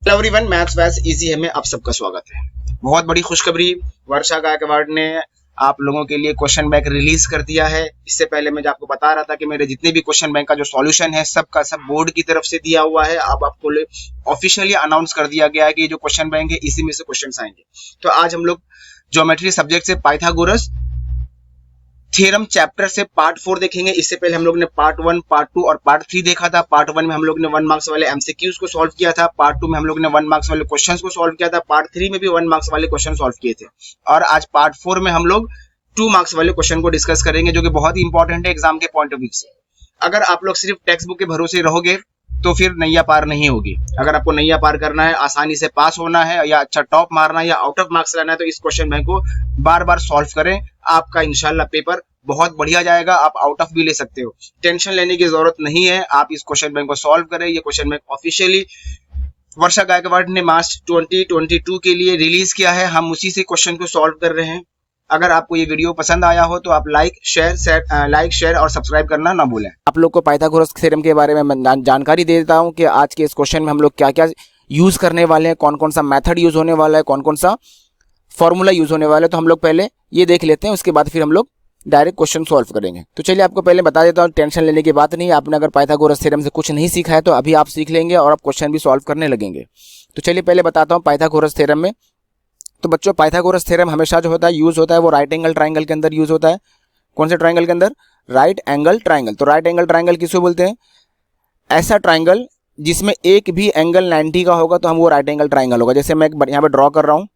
Hello everyone, maths वैस easy है में आप सबका स्वागत है। बहुत बड़ी खुशखबरी, वर्षा गायकवाड़ ने आप लोगों के लिए क्वेश्चन बैंक रिलीज कर दिया है। इससे पहले मैं आपको बता रहा था कि मेरे जितने भी क्वेश्चन बैंक का जो सॉल्यूशन है सबका सब बोर्ड की तरफ से दिया हुआ है। अब आपको ऑफिशियली अनाउंस कर दिया गया है कि ये जो क्वेश्चन बैंक है इसी में से क्वेश्चन आएंगे। तो आज हम लोग ज्योमेट्री सब्जेक्ट से पाइथागोरस थ्योरम चैप्टर से पार्ट 4 देखेंगे। इससे पहले हम लोग ने पार्ट 1, पार्ट 2 और पार्ट 3 देखा था। पार्ट 1 में हम लोग ने 1 मार्क्स वाले एमसीक्यूज को सॉल्व किया था। पार्ट 2 में हम लोग ने 1 मार्क्स वाले क्वेश्चंस को सॉल्व किया था। पार्ट 3 में भी 1 मार्क्स वाले क्वेश्चन सॉल्व किए थे। और आज पार्ट 4 में हम लोग 2 मार्क्स वाले क्वेश्चन को डिस्कस करेंगे, जो कि बहुत ही इंपॉर्टेंट है एग्जाम के पॉइंट ऑफ व्यू से। अगर आप लोग सिर्फ टेक्स्ट बुक के भरोसे रहोगे तो फिर नैया पार नहीं होगी। अगर आपको नैया पार करना है, आसानी से पास होना है या अच्छा टॉप मारना है या आउट ऑफ मार्क्स लाना है, तो इस क्वेश्चन बैंक को बार बार सॉल्व करें। आपका इंशाल्लाह पेपर बहुत बढ़िया जाएगा। आप आउट ऑफ भी ले सकते हो, टेंशन लेने की जरूरत नहीं है। आप इस क्वेश्चन बैंक को सॉल्व करें। ये क्वेश्चन बैंक ऑफिशियली वर्षा गायकवाड़ ने मार्च 2022 के लिए रिलीज किया है। हम उसी से क्वेश्चन को सॉल्व कर रहे हैं। अगर आपको ये वीडियो पसंद आया हो तो आप लाइक शेयर और सब्सक्राइब करना ना भूलें। आप लोग को पाइथागोरस थ्योरम के बारे में मैं जानकारी दे देता हूं कि आज के इस क्वेश्चन में हम लोग क्या क्या यूज़ करने वाले हैं, कौन कौन सा मेथड यूज़ होने वाला है, कौन कौन सा फॉर्मूला यूज़ होने वाला है। तो हम लोग पहले ये देख लेते हैं, उसके बाद फिर हम लोग डायरेक्ट क्वेश्चन सॉल्व करेंगे। तो चलिए आपको पहले बता देता हूँ, टेंशन लेने की बात नहीं। आपने अगर पाइथागोरस थ्योरम से कुछ नहीं सीखा है तो अभी आप सीख लेंगे और आप क्वेश्चन भी सॉल्व करने लगेंगे। तो चलिए पहले बताता हूँ पाइथागोरस थ्योरम में। तो बच्चों, पाइथागोरस थ्योरम हमेशा जो होता है यूज़ होता है वो राइट एंगल ट्राइंगल के अंदर यूज़ होता है। कौन से ट्राइंगल के अंदर? Right angle triangle. तो राइट एंगल ट्राइंगल किसको बोलते हैं? ऐसा ट्राइंगल जिसमें एक भी एंगल 90 का होगा तो हम वो राइट एंगल ट्राइंगल होगा। जैसे मैं यहाँ पे ड्रॉ कर रहा हूँ,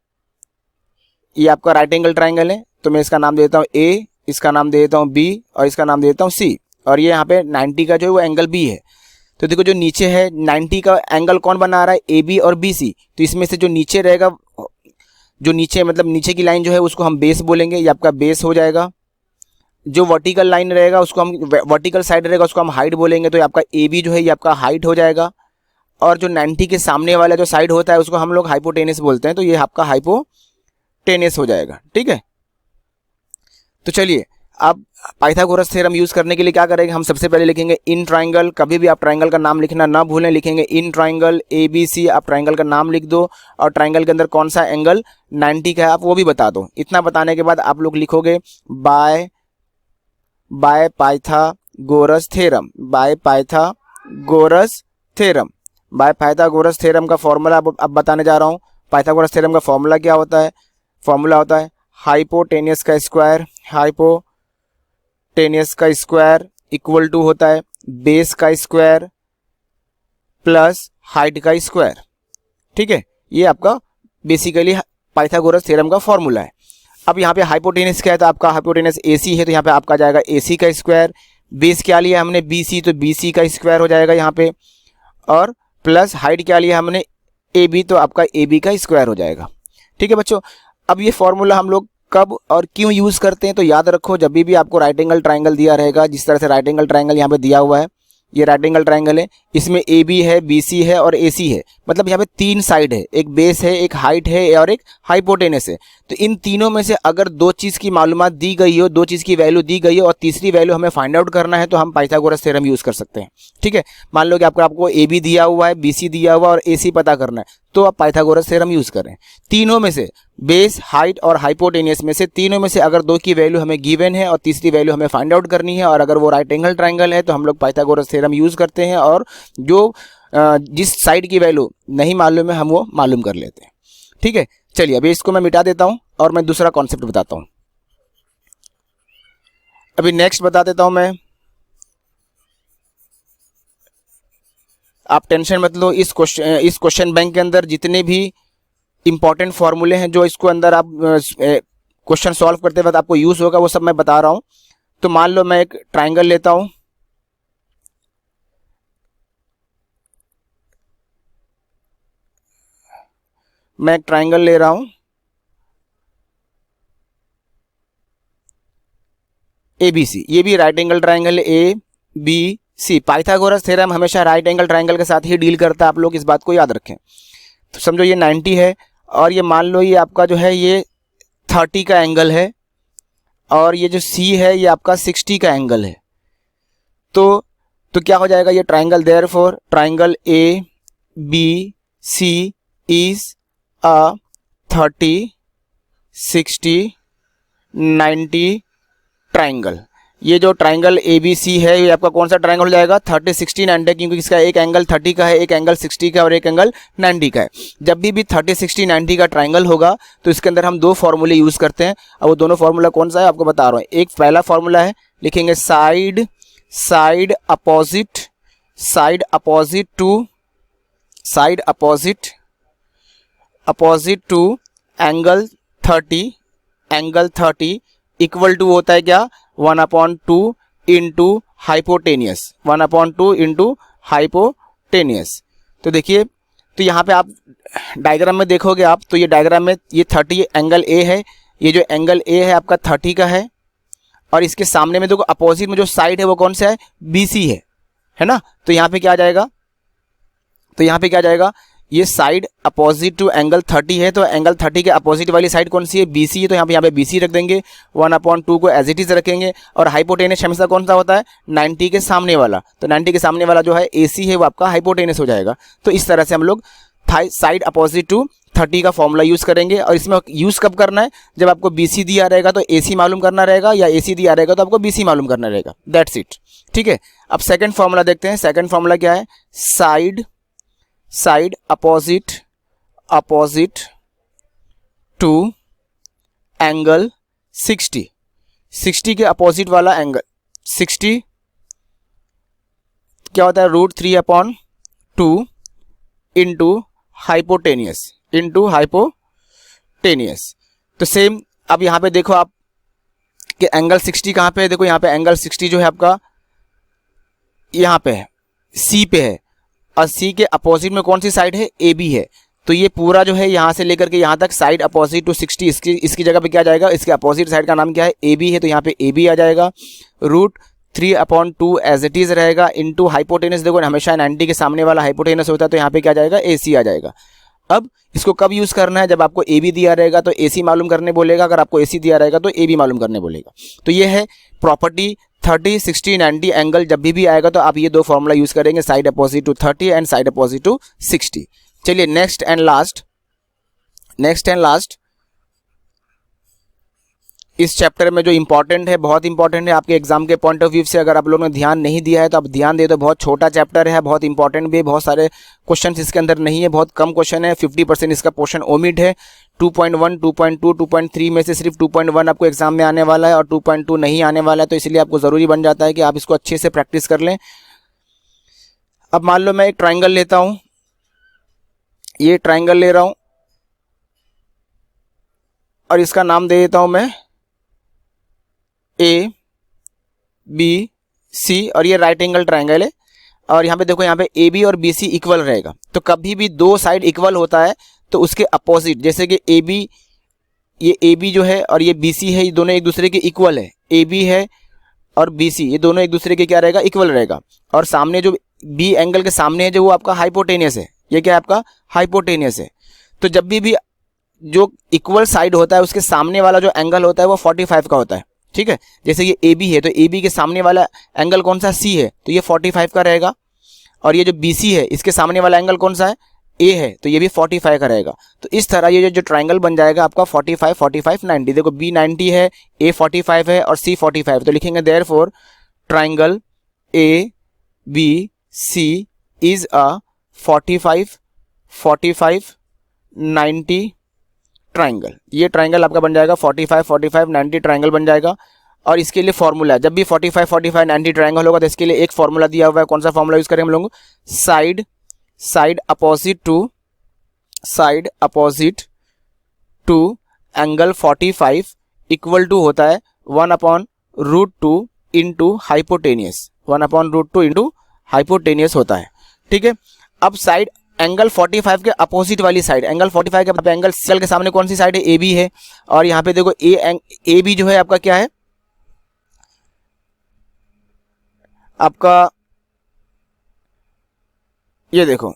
ये आपका राइट एंगल ट्राइंगल है, तो मैं इसका नाम दे देता हूँ ए, इसका नाम दे देता हूँ बी और इसका नाम दे देता हूँ सी। और ये यहाँ पे 90 का जो है वो एंगल बी है। तो देखो जो नीचे है 90 का एंगल कौन बना रहा है? ए बी और बी सी। तो इसमें से जो नीचे रहेगा, जो नीचे मतलब नीचे की लाइन जो है उसको हम बेस बोलेंगे, ये आपका बेस हो जाएगा। जो वर्टिकल लाइन रहेगा उसको हम, वर्टिकल साइड रहेगा उसको हम हाइट बोलेंगे, तो ये आपका ए बी जो है ये आपका हाइट हो जाएगा। और जो 90 के सामने वाला जो साइड होता है उसको हम लोग हाइपोटेनस बोलते हैं, तो ये आपका हाइपोटेनस हो जाएगा। ठीक है, तो चलिए अब पाइथागोरस थ्योरम यूज करने के लिए क्या करेंगे, हम सबसे पहले लिखेंगे इन ट्राइंगल। कभी भी आप ट्राइंगल का नाम लिखना ना भूलें, लिखेंगे इन ट्राइंगल ए बी सी। आप ट्राइंगल का नाम लिख दो और ट्राइंगल के अंदर कौन सा एंगल 90 का है आप वो भी बता दो। इतना बताने के बाद आप लोग लिखोगे by Pythagoras theorem, by Pythagoras theorem. By Pythagoras theorem का फॉर्मूला अब बताने जा रहा हूँ। पाइथागोरस थ्योरम का फॉर्मूला क्या होता है? फॉर्मूला होता है हाइपोटेनस का स्क्वायर, हाइपोटेनस का स्क्वायर इक्वल टू होता है बेस का स्क्वायर प्लस हाइट का स्क्वायर। ठीक है, ये आपका बेसिकली पाइथागोरस थ्योरम का फॉर्मूला है। अब यहाँ पे हाइपोटेनस क्या है, तो आपका हाइपोटेनस AC है, तो यहाँ पे आपका जाएगा AC का स्क्वायर। बेस क्या लिया हमने? BC, तो BC का स्क्वायर हो जाएगा यहाँ पे। और प्लस हाइट क्या लिया हमने? AB, तो आपका AB का स्क्वायर हो जाएगा। ठीक है बच्चों, अब ये फॉर्मूला हम लोग कब और क्यों यूज़ करते हैं, तो याद रखो जब भी आपको राइट एंगल ट्राइंगल दिया रहेगा, जिस तरह से राइट एंगल ट्राइंगल यहाँ पे दिया हुआ है, ये राइट एंगल ट्राइंगल है, इसमें AB है, BC है और AC है। मतलब यहाँ पे 3 साइड है, एक बेस है, एक हाइट है और एक हाइपोटेनस है। तो इन तीनों में से अगर दो चीज़ की मालूमात दी गई हो, दो चीज़ की वैल्यू दी गई हो और तीसरी वैल्यू हमें फाइंड आउट करना है, तो हम पाइथागोरस थ्योरम यूज़ कर सकते हैं। ठीक है, मान लो कि आपको AB दिया हुआ है, BC दिया हुआ और AC पता करना है, तो आप पाइथागोरस थ्योरम यूज़ करें। तीनों में से, बेस, हाइट और हाइपोटेनस में से, तीनों में से अगर दो की वैल्यू हमें गिवन है और तीसरी वैल्यू हमें फाइंड आउट करनी है, और अगर वो राइट एंगल ट्राइंगल है तो हम लोग पाइथागोरस थ्योरम यूज़ करते हैं, और जो जिस साइड की वैल्यू नहीं मालूम है हम वो मालूम कर लेते हैं। ठीक है, चलिए अभी इसको मैं मिटा देता हूं और मैं दूसरा कॉन्सेप्ट बताता हूं। अभी नेक्स्ट बता देता हूं मैं। आप टेंशन मत लो, इस क्वेश्चन बैंक के अंदर जितने भी इंपॉर्टेंट फॉर्मूले हैं जो इसको अंदर आप क्वेश्चन सॉल्व करते वक्त आपको यूज होगा, वो सब मैं बता रहा हूं। तो मान लो मैं एक ट्राइंगल लेता हूं, मैं एक ट्राइंगल ले रहा हूं ABC। ये भी राइट एंगल ट्राइंगल है, ABC। पाइथागोरस थ्योरम हमेशा राइट एंगल ट्राइंगल के साथ ही डील करता है, आप लोग इस बात को याद रखें। तो समझो ये 90 है और ये मान लो ये आपका जो है ये 30 का एंगल है, और ये जो C है ये आपका 60 का एंगल है। तो क्या हो जाएगा ये triangle? Therefore triangle ABC C is a 30, 60, 90 triangle. ये जो ट्राइंगल ABC है ये आपका कौन सा ट्राइंगल हो जाएगा? 30, 60, 90, क्योंकि इसका एक एंगल 30 का है, एक एंगल 60 का है और एक एंगल 90 का है। जब भी 30, 60, 90 का ट्राइंगल होगा तो इसके अंदर हम दो फॉर्मूले यूज़ करते हैं। अब वो दोनों फॉर्मूला कौन सा है आपको बता रहा हूँ। एक पहला फॉर्मूला है, लिखेंगे side opposite to angle 30 equal to होता है क्या? 1/2 इंटू हाइपोटेनियस, 1/2 इंटू हाइपोटेनियस। तो देखिए, तो यहाँ पे आप डायग्राम में देखोगे आप, तो ये डायग्राम में ये 30 एंगल ए है, ये जो एंगल ए है आपका 30 का है, और इसके सामने में देखो अपोजिट में जो साइड है वो कौन सा है? BC है ना। तो यहाँ पे क्या आ जाएगा? ये साइड अपोजिट टू एंगल 30 है, तो एंगल 30 के अपोजिट वाली साइड कौन सी है? BC है, तो यहाँ पे BC रख देंगे, 1/2 को एज इट इज रखेंगे। और हाइपोटेनस हमेशा कौन सा होता है? 90 के सामने वाला, तो 90 के सामने वाला जो है AC है वो आपका हाइपोटेनस हो जाएगा। तो इस तरह से हम लोग साइड अपोजिट टू 30 का फॉर्मूला यूज़ करेंगे। और इसमें यूज़ कब करना है? जब आपको BC दिया रहेगा तो AC मालूम करना रहेगा, या AC दिया रहेगा तो आपको BC मालूम करना रहेगा। दैट्स इट, ठीक है। अब सेकंड फॉर्मूला देखते हैं। सेकंड फॉर्मूला क्या है? साइड अपोजिट टू एंगल 60 के अपोजिट वाला एंगल 60 क्या होता है? √3/2 इंटू हाइपोटेनियस। तो सेम अब यहाँ पे देखो आप कि एंगल 60 कहाँ पे है? देखो यहाँ पे एंगल 60 जो है आपका यहाँ पे है, C पे है, और C के अपोजिट में कौन सी साइड है? AB है। तो ये पूरा जो है यहाँ से लेकर के यहाँ तक साइड अपोजिट टू 60, इसकी जगह पे क्या आ जाएगा? इसके अपोजिट साइड का नाम क्या है? AB है, तो यहाँ पे AB आ जाएगा। √3/2 एज इट इज रहेगा इंटू हाइपोटेनस। देखो हमेशा 90 के सामने वाला हाइपोटेनस होता है, तो यहाँ पे क्या आ जाएगा? AC आ जाएगा। अब इसको कब यूज़ करना है? जब आपको AB दिया रहेगा तो AC मालूम करने बोलेगा, अगर आपको AC दिया रहेगा तो AB मालूम करने बोलेगा। तो ये है प्रॉपर्टी 30, 60, 90 एंगल जब भी आएगा तो आप ये दो फॉर्मूला यूज़ करेंगे, side opposite to 30 and side opposite to 60। चलिए नेक्स्ट एंड लास्ट इस चैप्टर में जो इंपॉर्टेंट है, बहुत इंपॉर्टेंट है आपके एग्जाम के पॉइंट ऑफ व्यू से। अगर आप लोगों ने ध्यान नहीं दिया है तो आप ध्यान दे, तो बहुत छोटा चैप्टर है, बहुत इंपॉर्टेंट भी है, बहुत सारे क्वेश्चंस इसके अंदर नहीं है, बहुत कम क्वेश्चन है, 50% इसका पोर्शन ओमिट है। 2.1, 2.2, 2.3 में से सिर्फ 2.1 आपको एग्जाम में आने वाला है और 2.2 नहीं आने वाला है, तो इसलिए आपको ज़रूरी बन जाता है कि आप इसको अच्छे से प्रैक्टिस कर लें। अब मान लो मैं एक ट्राइंगल लेता हूँ, ये ट्राइंगल ले रहा हूँ और इसका नाम दे देता हूँ मैं ABC, और ये राइट एंगल ट्राइंगल है। और यहाँ पे देखो, यहाँ पे AB और BC इक्वल रहेगा। तो कभी भी दो साइड इक्वल होता है तो उसके अपोजिट, जैसे कि ये AB जो है और ये BC है, ये दोनों एक दूसरे के इक्वल है। AB है और BC ये दोनों एक दूसरे के क्या रहेगा? इक्वल रहेगा। और सामने जो B एंगल के सामने है जो वो आपका हाइपोटेनियस है, ये क्या है? आपका हाइपोटेनियस है। तो जब भी जो इक्वल साइड होता है उसके सामने वाला जो एंगल होता है वो 45 का होता है, ठीक है। जैसे ये AB है तो AB के सामने वाला एंगल कौन सा? C है, तो ये 45 का रहेगा। और ये जो BC है इसके सामने वाला एंगल कौन सा है? A है, तो ये भी 45 का रहेगा। तो इस तरह ये जो ट्राइंगल बन जाएगा आपका 45, 45, 90। देखो B 90 है, A 45 है और C 45, तो लिखेंगे therefore triangle ABC is a 45, 45, 90 triangle. ये ट्राइंगल आपका बन जाएगा 45, 45, 90 ट्राइंगल बन जाएगा। और इसके लिए फॉर्मूला, जब भी 45, 45, 90 ट्राइंगल होगा तो इसके लिए एक फॉर्मूला दिया हुआ है। कौन सा फॉर्मूला यूज करें हम लोग? Side opposite to angle 45 equal to होता है 1/√2 इंटू हाइपोटेनियस, 1/√2 इंटू हाइपोटेनियस होता है, ठीक है। अब साइड एंगल 45 के अपोजिट वाली साइड, एंगल 45 के एंगल C के सामने कौन सी साइड है? AB है। और यहाँ पे देखो AB जो है आपका क्या है? आपका ये देखो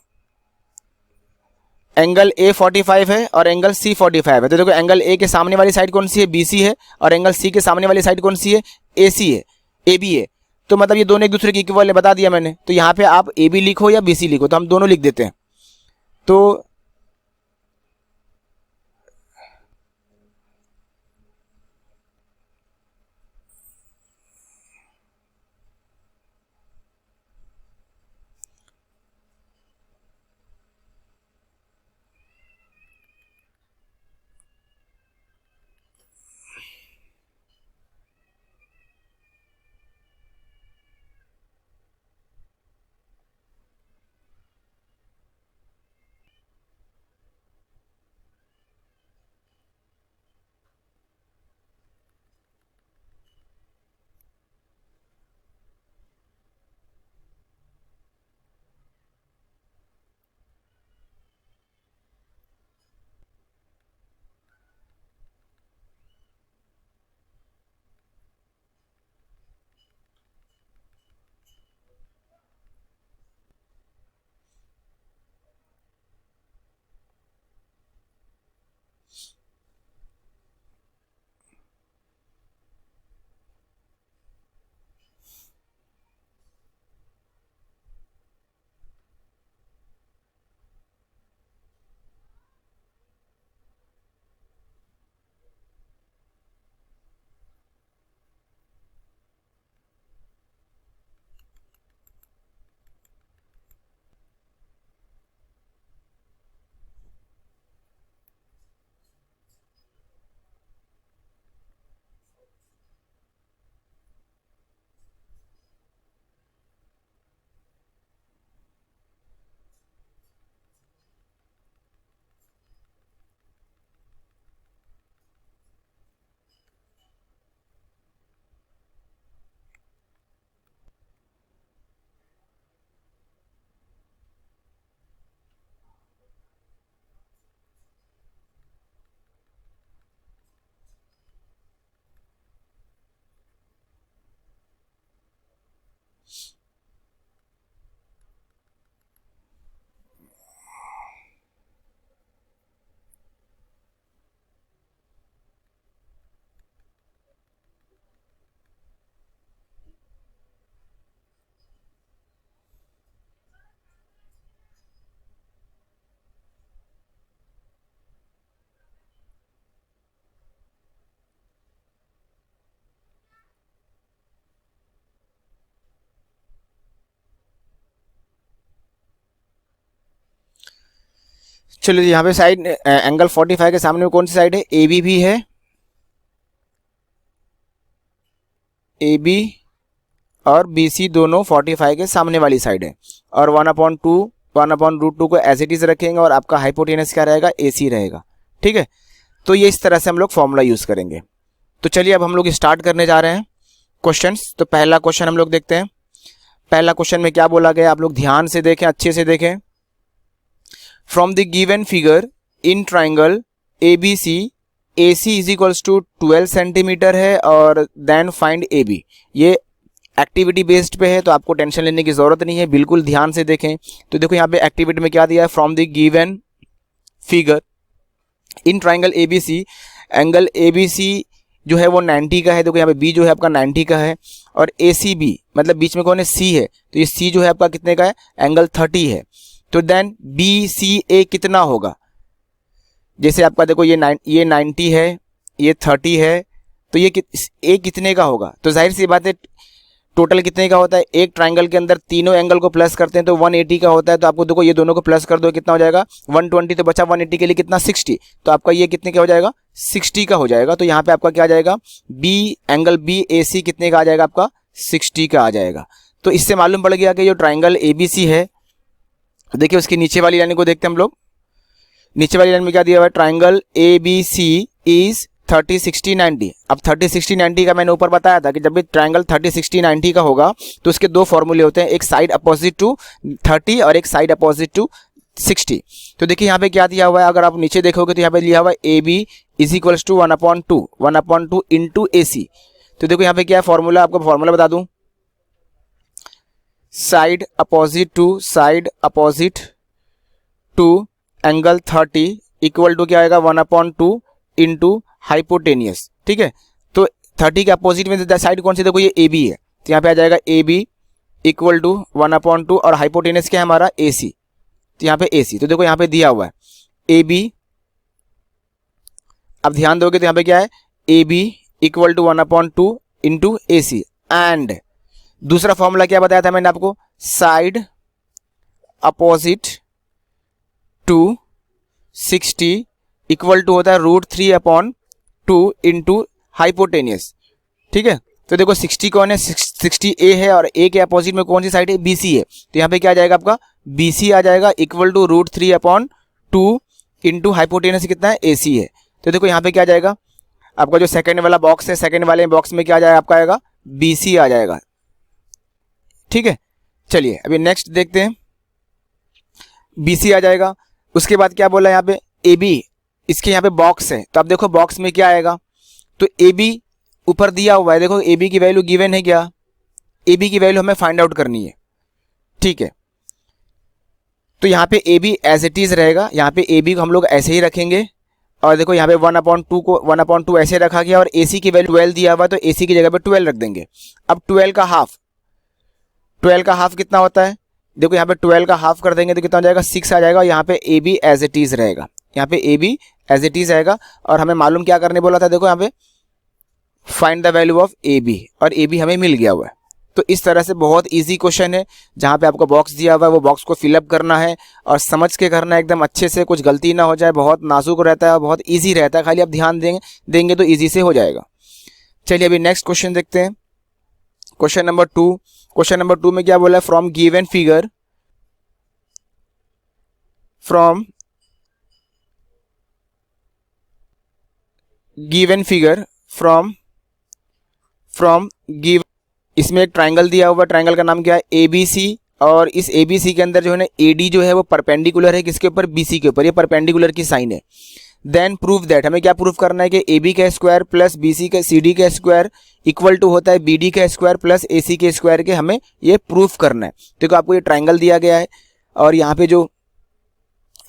एंगल A 45 है और एंगल C 45 है। तो देखो एंगल A के सामने वाली साइड कौन सी है? BC है। और एंगल C के सामने वाली साइड कौन सी है? AC है, AB है। तो मतलब ये दोनों एक दूसरे के इक्वल है, बता दिया मैंने। तो यहाँ पे आप AB लिखो या BC लिखो, तो हम दोनों लिख देते हैं। तो चलिए यहाँ पे साइड एंगल 45 के सामने में कौन सी साइड है, ए बी भी है, ए बी और बी सी दोनों 45 के सामने वाली साइड है, और 1/2 को एज इट इज रखेंगे और आपका हाइपोटेनस क्या रहेगा, ए सी रहेगा। ठीक है, तो ये इस तरह से हम लोग फॉर्मूला यूज करेंगे। तो चलिए अब हम लोग स्टार्ट करने जा रहे हैं क्वेश्चंस। तो पहला क्वेश्चन हम लोग देखते हैं। पहला क्वेश्चन में क्या बोला गया, आप लोग ध्यान से देखें, अच्छे से देखें। From the given figure in triangle A B C, A C is equals to 12 centimetre है और देन फाइंड ए बी। ये एक्टिविटी बेस्ड पे है तो आपको टेंशन लेने की जरूरत नहीं है, बिल्कुल ध्यान से देखें। तो देखो यहाँ पे एक्टिविटी में क्या दिया है, from the given figure in triangle A B C, angle A B C जो है वो 90 का है। देखो यहाँ पे बी जो है आपका 90 का है, और ए सी बी मतलब बीच में कौन है, सी है, तो ये सी जो है आपका कितने का है, एंगल 30 है। तो देन बी सी ए कितना होगा, जैसे आपका देखो ये 90 है, ये 30 है, तो ये ए कितने का होगा। तो जाहिर सी बात है टोटल कितने का होता है, एक ट्राइंगल के अंदर तीनों एंगल को प्लस करते हैं तो 180 का होता है। तो आपको देखो ये दोनों को प्लस कर दो, कितना हो जाएगा 120, तो बचा 180 के लिए कितना 60, तो आपका ये कितने का हो जाएगा 60 का हो जाएगा। तो यहाँ पे आपका क्या आ जाएगा, बी एंगल बी ए सी कितने का आ जाएगा, आपका 60 का आ जाएगा। तो इससे मालूम पड़ गया कि जो ट्राइंगल ए बी सी है, देखिए उसकी नीचे वाली लाइन को देखते हैं हम लोग। नीचे वाली लाइन में क्या दिया हुआ है, triangle A B C is 30 60 90। अब 30 60 90 का मैंने ऊपर बताया था कि जब भी ट्राइंगल 30 60 90 का होगा तो उसके दो फॉर्मूले होते हैं, एक साइड अपोजिट टू 30 और एक साइड अपोजिट टू 60। तो देखिए यहाँ पे क्या दिया हुआ है, अगर आप नीचे देखोगे तो यहाँ पे लिया हुआ है A B is equals to 1/2 into A C. तो देखो यहाँ पे क्या है फॉर्मूला, आपको फॉर्मूला बता दूं, side opposite to angle 30 equal to क्या आएगा 1/2 इंटू हाइपोटेनियस। ठीक है, तो 30 के अपोजिट में साइड कौन सी, देखो ये ए बी है, तो यहाँ पे आ जाएगा ए बी इक्वल टू 1/2 और हाइपोटेनियस क्या है हमारा ए सी। तो यहाँ पे AC। तो देखो यहाँ पे दिया हुआ है AB, अब ध्यान दोगे तो यहाँ पे क्या है AB equal to 1/2 into AC। And दूसरा फॉर्मूला क्या बताया था मैंने आपको, side opposite to 60 equal to होता है √3/2 इंटू हाइपोटेनियस। ठीक है, तो देखो 60 कौन है, 60 A है और A के अपोजिट में कौन सी साइड है, BC है। तो यहाँ पे क्या आ जाएगा आपका BC आ जाएगा इक्वल टू √3/2 इंटू हाइपोटेनियस कितना है, AC है। तो देखो यहाँ पे क्या आ जाएगा आपका जो सेकंड वाला बॉक्स है, सेकंड वाले बॉक्स में क्या आ जाएगा आपका आएगा BC आ जाएगा। ठीक है, चलिए अभी नेक्स्ट देखते हैं। BC आ जाएगा, उसके बाद क्या बोला यहाँ पे AB, इसके यहाँ पे बॉक्स है। तो अब देखो बॉक्स में क्या आएगा, तो AB ऊपर दिया हुआ है, देखो AB की वैल्यू गिवन है क्या, AB की वैल्यू हमें फाइंड आउट करनी है। ठीक है, तो यहाँ पे AB एज इट इज रहेगा, यहाँ पे AB को हम लोग ऐसे ही रखेंगे। और देखो यहाँ पे 1/2 को 1/2 ऐसे रखा गया और AC की वैल्यू 12 दिया हुआ है, तो AC की जगह पे 12 रख देंगे। अब 12 का हाफ कितना होता है, देखो यहाँ पे 12 का हाफ कर देंगे तो कितना हो जाएगा 6 आ जाएगा। यहाँ पे AB एज इट इज रहेगा, यहाँ पे AB एज इट इज रहेगा। और हमें मालूम क्या करने बोला था, देखो यहाँ पे find the value of AB, और AB हमें मिल गया हुआ है। तो इस तरह से बहुत इजी क्वेश्चन है, जहाँ पे आपको बॉक्स दिया हुआ है वो बॉक्स को फिलअप करना है और समझ के करना है एकदम अच्छे से, कुछ गलती ना हो जाए। बहुत नाजुक रहता है, बहुत इजी रहता है, खाली आप ध्यान देंगे तो इजी से हो जाएगा। चलिए अभी नेक्स्ट क्वेश्चन देखते हैं, क्वेश्चन नंबर 2। क्वेश्चन नंबर 2 में क्या बोला है, from given figure from given, इसमें एक ट्राइंगल दिया हुआ, ट्राइंगल का नाम क्या है ABC। और इस ABC के अंदर जो है ना AD जो है वो परपेंडिकुलर है किसके ऊपर, BC के ऊपर, ये परपेंडिकुलर की साइन है। देन प्रूव दैट, हमें क्या प्रूव करना है कि AB का स्क्वायर प्लस BC का CD का स्क्वायर इक्वल टू होता है BD का स्क्वायर प्लस AC के स्क्वायर के, हमें ये प्रूफ करना है। देखो आपको ये ट्राइंगल दिया गया है और यहाँ पे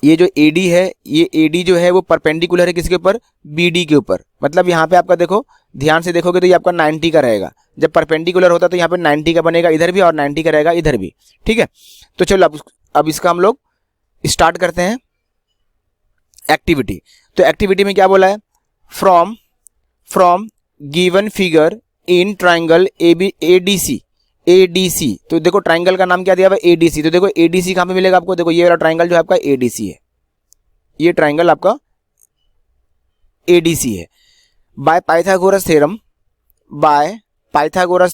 ये जो AD है, ये AD जो है वो परपेंडिकुलर है किसके ऊपर, BD के ऊपर। मतलब यहाँ पे आपका देखो ध्यान से देखोगे तो ये आपका 90 का रहेगा, जब परपेंडिकुलर होता है तो यहाँ पे 90 का बनेगा इधर भी और 90 का रहेगा इधर भी। ठीक है, तो चलो अब इसका हम लोग स्टार्ट करते हैं एक्टिविटी। तो एक्टिविटी में क्या बोला है, from given figure in triangle ADC। तो देखो ट्राइंगल का नाम क्या दिया हुआ है, ADC। तो देखो ADC कहाँ पे मिलेगा आपको, देखो ये वाला ट्राइंगल जो है आपका ADC है, ये ट्राइंगल आपका ADC है। बाय पाइथागोरस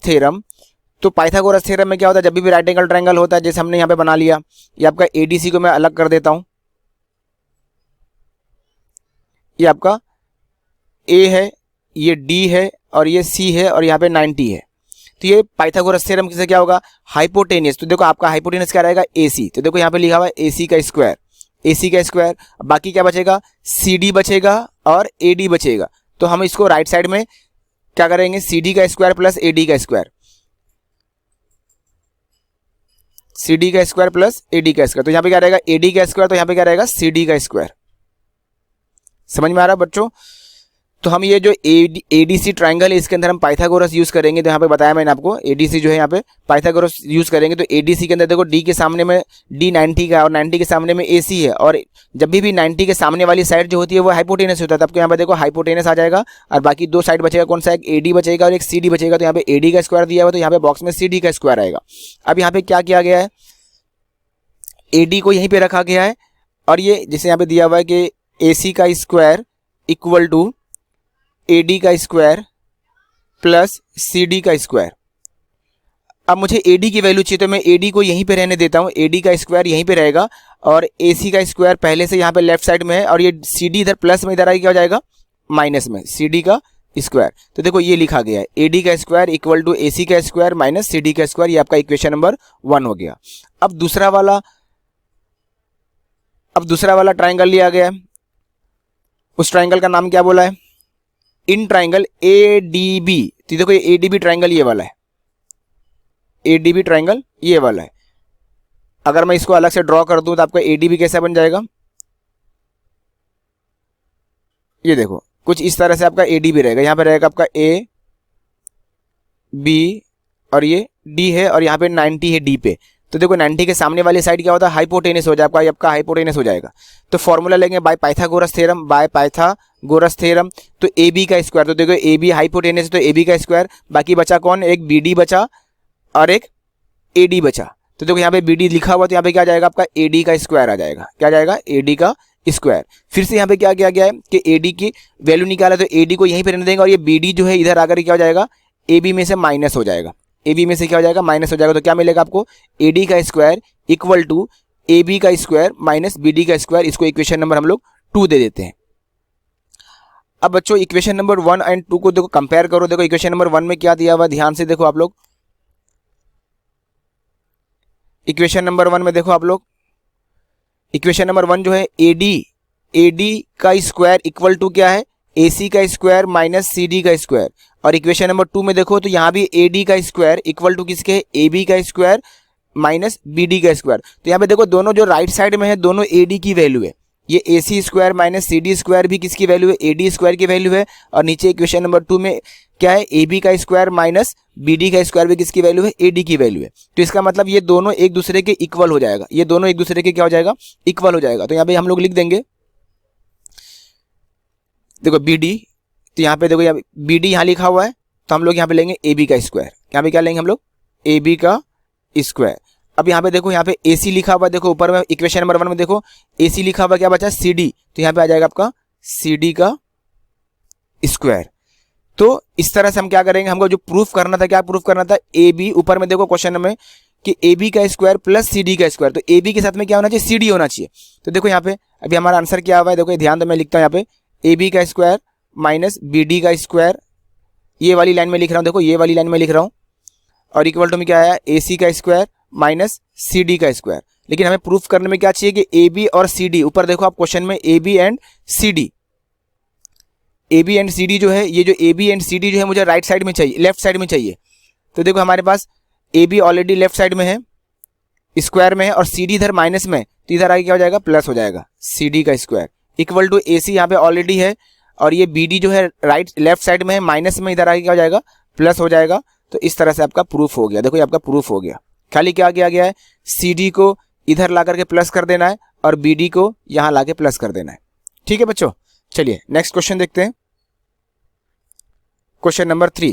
थ्योरम, तो पाइथागोरस थ्योरम में क्या होता है, जब भी राइट एंगल ट्राइंगल होता है, जैसे हमने यहाँ पे बना लिया, ये आपका ADC को मैं अलग कर देता हूं, ये आपका A है, ये D है और ये C है और यहाँ पे 90 है। तो ये पाइथागोरस थ्योरम से क्या होगा, हाइपोटेनियस। तो देखो आपका हाइपोटेनियस क्या रहेगा, AC। तो देखो यहाँ पे लिखा हुआ है AC का स्क्वायर, बाकी क्या बचेगा, CD बचेगा और AD बचेगा। तो हम इसको राइट साइड में क्या करेंगे, CD का स्क्वायर प्लस AD का स्क्वायर, CD का स्क्वायर प्लस AD का स्क्वायर। तो यहाँ पे क्या रहेगा AD का स्क्वायर, तो यहाँ पे क्या रहेगा CD का स्क्वायर। समझ में आ रहा है बच्चों। तो हम ये जो ADC ट्राइंगल है इसके अंदर हम पाइथागोरस यूज करेंगे। तो यहाँ पे बताया मैंने आपको ADC जो है यहाँ पे पाइथागोरस यूज करेंगे। तो ADC के अंदर देखो D के सामने में D 90 का और 90 के सामने में AC है, और जब भी 90 के सामने वाली साइड जो होती है वो हाइपोटेनस होता है, तब तो यहाँ पे देखो हाइपोटेनस आ जाएगा और बाकी दो साइड बचेगा कौन सा, एक AD बचेगा और एक CD बचेगा। तो यहाँ पे AD का स्क्वायर दिया हुआ, तो यहाँ पे बॉक्स में CD का स्क्वायर आएगा। अब यहाँ पे क्या किया गया है, AD को यहीं पे रखा गया है और ये जैसे यहाँ पे दिया हुआ है कि AC का स्क्वायर इक्वल टू AD का स्क्वायर प्लस CD का स्क्वायर। अब मुझे AD की वैल्यू चाहिए तो मैं AD को यहीं पे रहने देता हूँ, AD का स्क्वायर यहीं पे रहेगा और AC का स्क्वायर पहले से यहाँ पे लेफ्ट साइड में है और ये CD इधर प्लस में, इधर आएगा क्या हो जाएगा माइनस में, CD का स्क्वायर। तो देखो ये लिखा गया है AD का स्क्वायर इक्वल टू AC का स्क्वायर माइनस CD का स्क्वायर। ये आपका इक्वेशन नंबर 1 हो गया। अब दूसरा वाला ट्राइंगल लिया गया है, उस ट्राइंगल का नाम क्या बोला है, इन ट्राइंगल ADB। तो देखो ये ADB ट्राइंगल ये वाला है, ADB ट्राइंगल ये वाला है। अगर मैं इसको अलग से ड्रॉ कर दूं तो आपका ADB कैसा बन जाएगा, ये देखो कुछ इस तरह से आपका ADB रहेगा। यहाँ पे रहेगा आपका A B और ये D है और यहाँ पे 90 है D पे। तो देखो 90 के सामने वाली साइड क्या होता है, हाइपोटेनस हो जाएगा, आपका हाइपोटेनस हो जाएगा। तो फॉर्मूला लेंगे by Pythagoras theorem, by Pythagoras theorem. तो ए बी का स्क्वायर, तो देखो ए बी हाइपोटेनस तो ए बी का स्क्वायर, बाकी बचा कौन, एक बी डी बचा और एक ए डी बचा। तो देखो यहाँ पे बी डी लिखा हुआ, तो यहाँ पे क्या आ जाएगा आपका ए डी का स्क्वायर आ जाएगा, क्या आ जाएगा ए डी का स्क्वायर। फिर से यहाँ पे क्या किया गया है कि ए डी की वैल्यू निकाला, तो ए डी को यहीं पे रहने देंगे और ये बी डी जो है इधर आकर क्या हो जाएगा, ए बी में से माइनस हो जाएगा, ए बी में से क्या हो जाएगा, माइनस हो जाएगा। तो क्या मिलेगा आपको, ए डी का square equal to A B का स्क्वायर माइनस बी डी का स्क्वायर। इसको इक्वेशन नंबर हम लोग 2 दे देते हैं। अब बच्चों इक्वेशन नंबर 1 एंड 2 को देखो कंपेयर करो। देखो इक्वेशन नंबर 1 में क्या दिया हुआ, ध्यान से देखो आप लोग। इक्वेशन नंबर 1 में देखो आप लोग, इक्वेशन नंबर 1 जो है ए डी का स्क्वायर इक्वल टू क्या है, ए सी का स्क्वायर माइनस सी डी का स्क्वायर। और इक्वेशन नंबर 2 में देखो तो यहाँ भी ए डी का स्क्वायर इक्वल टू किसके है, ए बी का स्क्वायर माइनस बी डी का स्क्वायर। तो यहाँ पे देखो दोनों जो राइट साइड में है दोनों ए डी की वैल्यू है। ये A C square minus C D square भी किसकी वैल्यू है, ए डी स्क्वायर की वैल्यू है। और नीचे इक्वेशन नंबर 2 में क्या है, ए बी का स्क्वायर माइनस बी डी का स्क्वायर भी किसकी वैल्यू है, ए डी की वैल्यू है। तो इसका मतलब ये दोनों एक दूसरे के इक्वल हो जाएगा, ये दोनों एक दूसरे के क्या हो जाएगा, इक्वल हो जाएगा। तो यहाँ पे हम लोग लिख देंगे, देखो बी डी, तो यहाँ पे देखो यहाँ बी डी यहाँ लिखा हुआ है, तो हम लोग यहाँ पे लेंगे ए बी का स्क्वायर। यहाँ पे क्या लेंगे हम लोग, ए बी का स्क्वायर। अब यहाँ पे देखो, यहाँ पे ए सी लिखा हुआ है, देखो ऊपर में इक्वेशन नंबर 1 में देखो ए सी लिखा हुआ, क्या बचा सी डी, तो यहाँ पे आ जाएगा आपका सी डी का स्क्वायर। तो इस तरह से हम क्या करेंगे, हमको जो प्रूफ करना था, क्या प्रूफ करना था, ए बी, ऊपर में देखो क्वेश्चन में कि ए बी का स्क्वायर प्लस सी डी का स्क्वायर, तो ए बी के साथ में क्या होना चाहिए, सी डी होना चाहिए। तो देखो यहाँ पे अभी हमारा आंसर क्या हुआ है, देखो ध्यान दो, मैं लिखता हूँ यहाँ पे ए बी का स्क्वायर माइनस बी डी का स्क्वायर, ये वाली लाइन में लिख रहा हूँ, देखो ये वाली लाइन में लिख रहा हूँ। और इक्वल टू में क्या आया, ए सी का स्क्वायर माइनस सी डी का स्क्वायर। लेकिन हमें प्रूफ करने में क्या चाहिए कि ए बी और सी डी, ऊपर देखो आप क्वेश्चन में A B and C D, A B and C D जो है, ये जो A B and C D जो है मुझे राइट साइड में चाहिए, लेफ्ट साइड में चाहिए। तो देखो हमारे पास A B already left side में है, स्क्वायर में है, और सी डी इधर माइनस में, तो इधर आगे क्या हो जाएगा, प्लस हो जाएगा, सी डी का स्क्वायर इक्वल टू ए सी यहाँ पे ऑलरेडी है, और ये बी डी जो है राइट लेफ्ट साइड में है, माइनस में, इधर आगे क्या हो जाएगा, प्लस हो जाएगा। तो इस तरह से आपका प्रूफ हो गया। देखो ये आपका प्रूफ हो गया। खाली क्या किया गया है, सी डी को इधर ला करके प्लस कर देना है और बी डी को यहाँ ला के प्लस कर देना है। ठीक है बच्चों, चलिए नेक्स्ट क्वेश्चन देखते हैं। क्वेश्चन नंबर 3,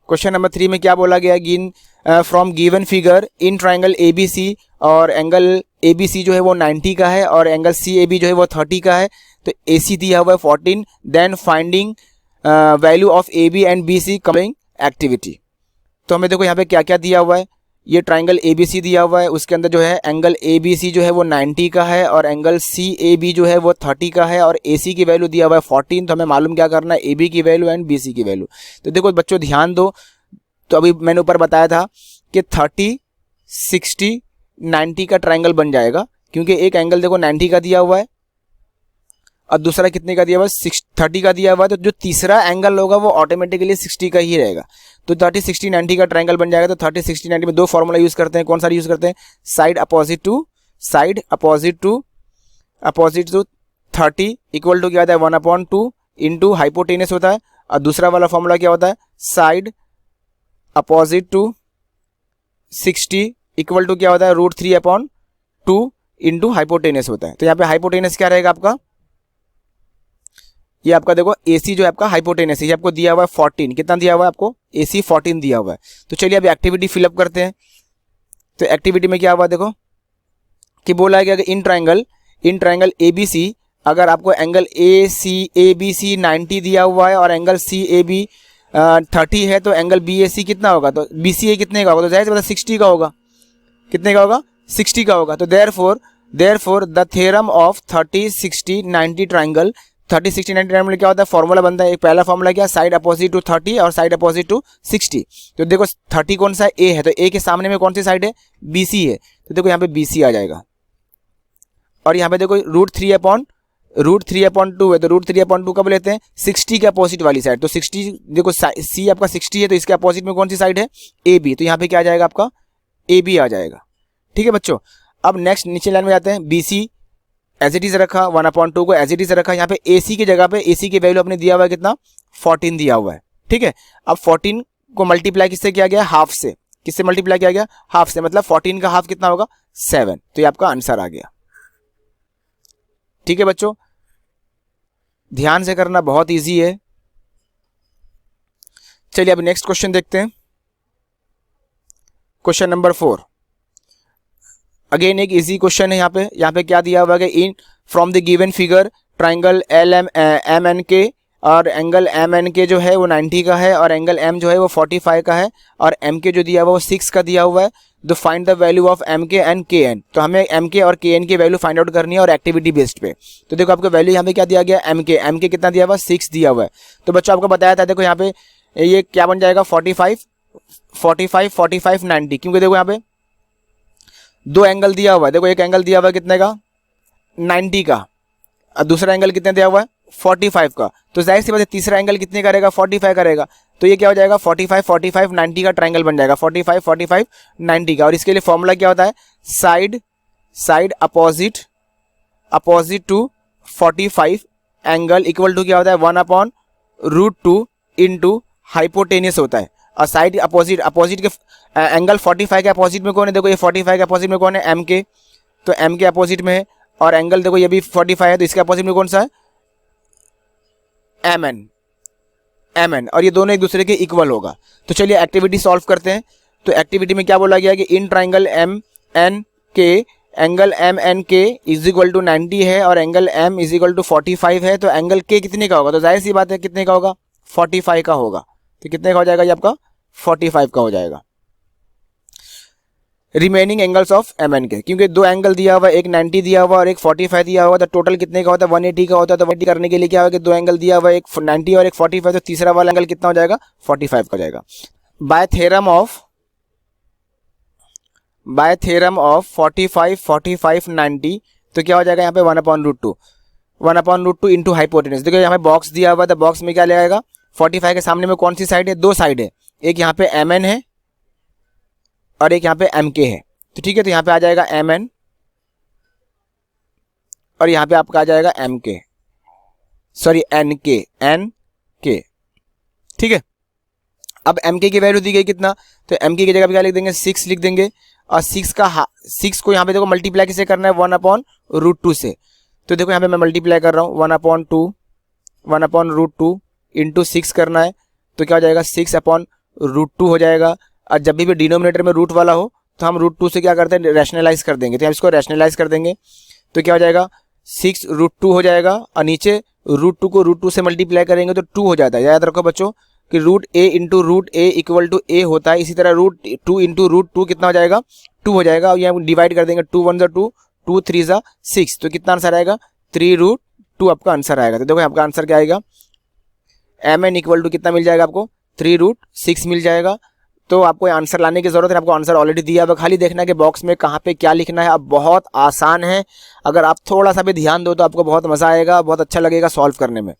क्वेश्चन नंबर 3 में क्या बोला गया, गिन from given figure in triangle A B C, और एंगल ए बी सी जो है वो 90 का है और एंगल सी ए बी जो है वो 30 का है। तो ए सी दिया हुआ है 14, then finding value of A B and B C coming activity. तो हमें देखो यहाँ पे क्या क्या दिया हुआ है, ये ट्राइंगल ए बी सी दिया हुआ है, उसके अंदर जो है एंगल ए बी सी जो है वो 90 का है और एंगल सी ए बी जो है वो 30 का है, और ए सी की वैल्यू दिया हुआ है 14। तो हमें मालूम क्या करना है, ए बी की वैल्यू एंड बी सी की वैल्यू। तो देखो बच्चों ध्यान दो, तो अभी मैंने ऊपर बताया था कि 30, 60, 90 का ट्राइंगल बन जाएगा, क्योंकि एक एंगल देखो 90 का दिया हुआ है और दूसरा कितने का दिया हुआ है, 30 का दिया हुआ है। तो जो तीसरा एंगल होगा वो ऑटोमेटिकली 60 का ही रहेगा। तो 30, 60, 90 का ट्राइंगल बन जाएगा। तो 30, 60, 90 में दो फॉर्मूला यूज करते हैं, कौन सा यूज करते हैं, side opposite to 30 equal to क्या होता है, 1/2 इंटू हाइपोटेनस होता है, और दूसरा वाला फॉर्मूला क्या होता है, side opposite to 60 equal to क्या होता है, √3/2 इंटू हाइपोटेनस होता है। तो यहाँ पे हाइपोटेनस क्या रहेगा आपका, ये आपका देखो AC जो है आपका हाइपोटेनस है, ये आपको दिया हुआ है 14, कितना दिया हुआ है आपको, AC 14 दिया हुआ है। तो चलिए अभी एक्टिविटी फिलअप करते हैं। तो एक्टिविटी में क्या हुआ देखो कि बोला है कि इन ट्राइंगल ABC अगर आपको एंगल ABC 90 दिया हुआ है और एंगल CAB 30 है, तो एंगल BAC कितना होगा, तो BCA कितने का होगा, तो जाहिर सी बात है 60 का होगा, कितने का होगा, 60 का होगा। तो therefore the theorem of 30, 60, 90 triangle, 30, 60, 90 triangle क्या होता है, फॉर्मूला बनता है, एक पहला फॉर्मूला क्या, साइड अपोजिट टू 30 और साइड अपोजिट टू 60। तो देखो 30 कौन सा है, A है, तो A के सामने में कौन सी साइड है, BC है। तो देखो यहाँ पे BC आ जाएगा, और यहाँ पे देखो √3/2 है, तो √3/2 कब लेते हैं, 60 के अपोजिट वाली साइड। तो 60 देखो C आपका 60 है, तो इसके अपोजिट में कौन सी साइड है, AB। तो यहाँ पे क्या आ जाएगा आपका, AB आ जाएगा। ठीक है बच्चों, अब नेक्स्ट नीचे लाइन में जाते हैं। BC एज इट इज रखा, 1/2 को एज इट इज रखा। यहाँ पे AC की जगह पे AC की वैल्यू अपने दिया हुआ है कितना, 14 दिया हुआ है। ठीक है, अब 14 को मल्टीप्लाई किससे किया गया, हाफ से, किससे मल्टीप्लाई किया गया, हाफ से, मतलब 14 का हाफ कितना होगा 7। तो ये आपका आंसर आ गया। ठीक है बच्चों, ध्यान से करना, बहुत इजी है। चलिए अब नेक्स्ट क्वेश्चन देखते हैं। क्वेश्चन नंबर 4, अगेन एक इजी क्वेश्चन है। यहाँ पे क्या दिया हुआ है, in from the given figure triangle L M N K, और एंगल एम एन के जो है वो 90 का है, और एंगल एम जो है वो 45 का है, और एम के जो दिया हुआ है वो 6 का दिया हुआ है। तो find the value of M K and K N. तो हमें एम के और के एन की वैल्यू फाइंड आउट करनी है और एक्टिविटी बेस्ड पे। तो देखो आपको वैल्यू यहाँ पे क्या दिया गया, एम के कितना दिया हुआ है 6 दिया हुआ है। तो बच्चों आपको बताया था, देखो यहाँ पे ये क्या बन जाएगा 45 90, क्योंकि देखो यहाँ पे दो एंगल दिया हुआ है। देखो एक एंगल दिया हुआ है कितने का 90 का, और दूसरा एंगल कितने दिया हुआ है 45 का। तो जाहिर सी बात है तीसरा एंगल कितने करेगा 45 करेगा। तो ये क्या हो जाएगा 45 90 का ट्रायंगल बन जाएगा, 45 90 का। और इसके लिए फॉर्मूला क्या होता है, side opposite to 45 angle equal to क्या होता है 1/√2 इंटू हाइपोटेनियस होता है। और साइड अपोजिट के एंगल 45 के अपोजिट में कौन है, देखो ये 45 के अपोजिट में कौन है एम के, तो एम के अपोजिट में है। और एंगल देखो ये भी 45 है, तो इसके अपोजिट में कौन सा है एम एन, और ये दोनों एक दूसरे के इक्वल होगा। तो चलिए एक्टिविटी सॉल्व करते हैं। तो एक्टिविटी में क्या बोला गया कि in triangle M N K angle M N K is equal to 90 है और angle M is equal to 45 है। तो एंगल के कितने का होगा, तो जाहिर सी बात है कितने का होगा 45 का होगा। तो कितने का हो जाएगा ये आपका 45 का हो जाएगा। Remaining angles of M N K, क्योंकि दो एंगल दिया हुआ, एक 90 दिया हुआ और एक 45 दिया हुआ, तो टोटल कितने का होता है 180 का होता है। तो 180 करने के लिए क्या होगा कि दो एंगल दिया हुआ, एक 90 और एक 45, तो तीसरा वाला एंगल कितना हो जाएगा 45 का हो जाएगा। बाय थ्योरम ऑफ 45 90, तो क्या हो जाएगा यहाँ पे 1/√2 इंटू हाइपोटेनस। देखो यहाँ पे बॉक्स दिया हुआ था, बॉक्स में क्या ले आएगा 45 के सामने में कौन सी साइड है, दो साइड है, एक यहाँ पे एम एन है और एक यहाँ पे एम के है। तो ठीक है, तो यहाँ पे आ जाएगा एम एन और यहाँ पे आपका आ जाएगा एम के, सॉरी एन के। ठीक है, अब एम के की वैल्यू दी गई कितना, तो एम के की जगह पे क्या लिख देंगे 6 लिख देंगे। और 6 को यहाँ पे देखो मल्टीप्लाई किसे करना है 1/√2 से। तो देखो यहाँ पे मैं मल्टीप्लाई कर रहा हूँ 1/2 इंटू 6 करना है। तो क्या हो जाएगा 6/√2 हो जाएगा। और जब भी डिनोमिनेटर में रूट वाला हो तो हम √2 से क्या करते हैं रैशनलाइज कर देंगे। तो हम इसको रैशनलाइज कर देंगे तो क्या हो जाएगा 6√2 हो जाएगा। और नीचे √2 को √2 से मल्टीप्लाई करेंगे तो 2 हो जाता है। याद रखो बच्चों कि √a into √a equal to a होता है। इसी तरह √2 इंटू √2 कितना हो जाएगा 2 हो जाएगा। और यहाँ डिवाइड कर देंगे 2 1 2 2 3 6, तो कितना आंसर आएगा 3√2 आपका आंसर आएगा। तो देखो आपका आंसर क्या आएगा एम एन इक्वल टू कितना मिल जाएगा आपको 3√6 मिल जाएगा। तो आपको आंसर लाने की जरूरत है, आपको आंसर ऑलरेडी दिया है, खाली देखना है कि बॉक्स में कहाँ पे क्या लिखना है। अब बहुत आसान है, अगर आप थोड़ा सा भी ध्यान दो तो आपको बहुत मजा आएगा, बहुत अच्छा लगेगा सॉल्व करने में।